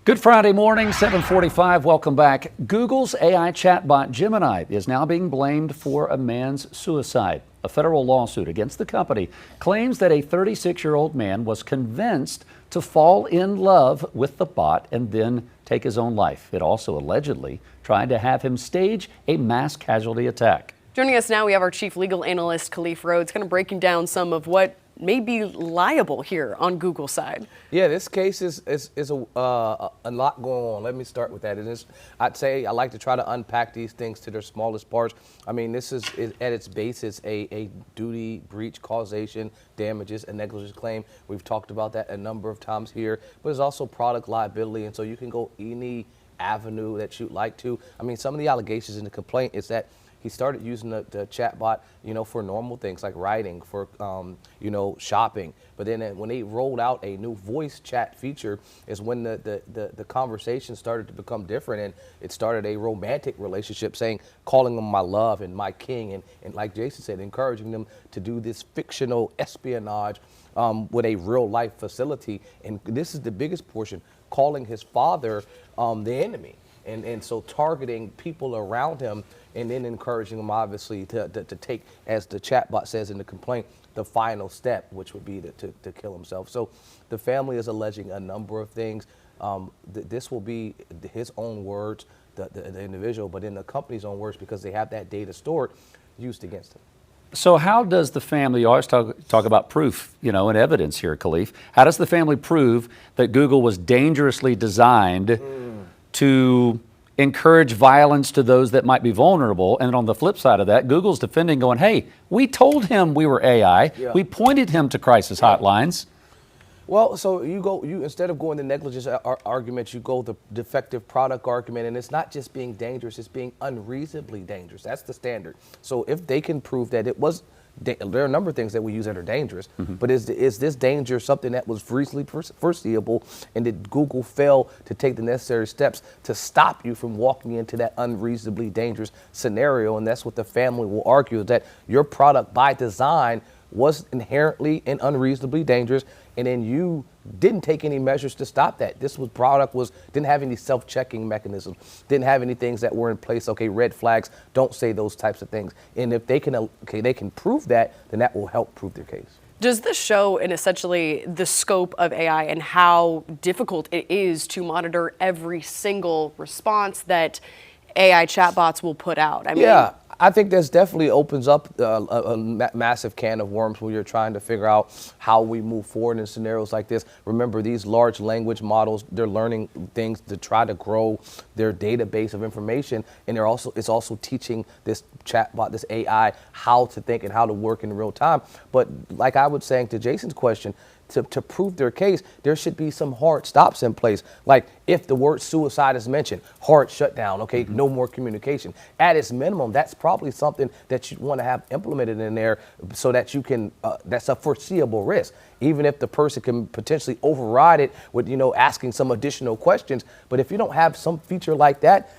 Good Friday morning, 7:45. Welcome back. Google's AI chatbot Gemini is now being blamed for a man's suicide. A federal lawsuit against the company claims that a 36-year-old man was convinced to fall in love with the bot and then take his own life. It also allegedly tried to have him stage a mass casualty attack. Joining us now, we have our chief legal analyst, Khalif Rhodes, kind of breaking down some of what may be liable here on Google's side. Yeah, this case is a lot going on. Let me start with that. I'd say I like to try to unpack these things to their smallest parts. I mean, this is at its basis a duty breach, causation, damages, and negligence claim. We've talked about that a number of times here, but it's also product liability, and so you can go any avenue that you'd like to. I mean, some of the allegations in the complaint is that he started using the chatbot, for normal things like writing, for, shopping. But then when they rolled out a new voice chat feature is when the conversation started to become different, and it started a romantic relationship, calling them my love and my king, and like Jason said, encouraging them to do this fictional espionage with a real life facility. And this is the biggest portion, calling his father the enemy. And so targeting people around him and then encouraging him, obviously, to take, as the chatbot says in the complaint, the final step, which would be to kill himself. So the family is alleging a number of things. This will be his own words, the individual, but in the company's own words, because they have that data stored, used against him. So how does the family, you always talk about proof, and evidence here, Khalif. How does the family prove that Google was dangerously designed to encourage violence to those that might be vulnerable? And on the flip side of that, Google's defending, going, hey, we told him we were AI. Yeah. We pointed him to crisis hotlines. Well, so you instead of going the negligence argument, you go the defective product argument, and it's not just being dangerous, it's being unreasonably dangerous. That's the standard. So if they can prove that it was, there are a number of things that we use that are dangerous, but is this danger something that was reasonably foreseeable, and did Google fail to take the necessary steps to stop you from walking into that unreasonably dangerous scenario? And that's what the family will argue, that your product by design was inherently and unreasonably dangerous, and then you didn't take any measures to stop that. This product didn't have any self-checking mechanisms, didn't have any things that were in place. Okay, red flags, don't say those types of things. And if they can prove that, then that will help prove their case. Does this show in essentially the scope of AI and how difficult it is to monitor every single response that AI chatbots will put out? I mean, I think this definitely opens up a massive can of worms when you're trying to figure out how we move forward in scenarios like this. Remember, these large language models, they're learning things to try to grow their database of information, and it's also teaching this chatbot, this AI, how to think and how to work in real time. But like I was saying to Jason's question, to prove their case, there should be some hard stops in place. Like if the word suicide is mentioned, hard shutdown, okay, no more communication. At its minimum, that's probably something that you want to have implemented in there so that you can, that's a foreseeable risk. Even if the person can potentially override it with, asking some additional questions. But if you don't have some feature like that,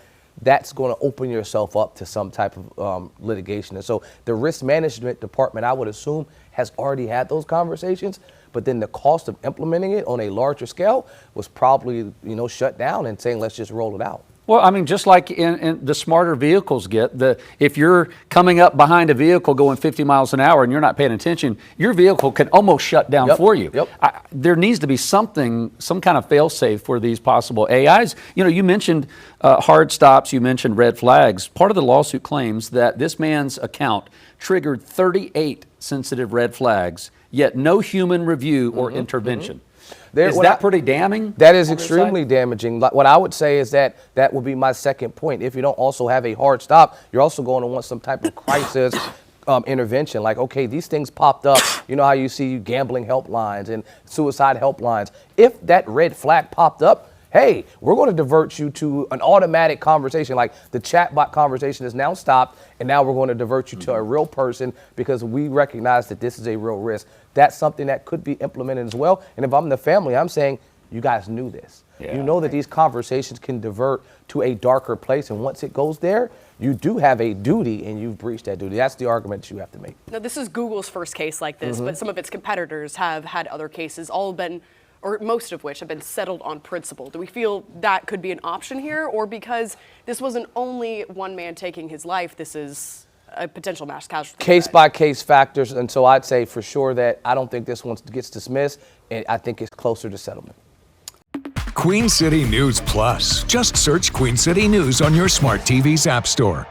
that's going to open yourself up to some type of litigation. And so the risk management department, I would assume, has already had those conversations, but then the cost of implementing it on a larger scale was probably, shut down and saying, let's just roll it out. Well, I mean, just like in the smarter vehicles if you're coming up behind a vehicle going 50 miles an hour and you're not paying attention, your vehicle can almost shut down for you. There needs to be some kind of fail-safe for these possible AIs. You mentioned hard stops, you mentioned red flags. Part of the lawsuit claims that this man's account triggered 38 sensitive red flags, yet no human review or intervention. Is that pretty damning? That is extremely damaging. What I would say is that would be my second point. If you don't also have a hard stop, you're also going to want some type of crisis intervention. Like, okay, these things popped up. You know how you see gambling helplines and suicide helplines. If that red flag popped up, hey, we're going to divert you to an automatic conversation. Like the chatbot conversation is now stopped, and now we're going to divert you to a real person because we recognize that this is a real risk. That's something that could be implemented as well. And if I'm the family, I'm saying, you guys knew this. Yeah. You know that these conversations can divert to a darker place, and once it goes there, you do have a duty, and you've breached that duty. That's the argument you have to make. Now, this is Google's first case like this, but some of its competitors have had other cases, all been or most of which have been settled on principle. Do we feel that could be an option here, or because this wasn't only one man taking his life, this is a potential mass casualty? Case by case factors, and so I'd say for sure that I don't think this one gets dismissed, and I think it's closer to settlement. Queen City News Plus. Just search Queen City News on your smart TV's app store.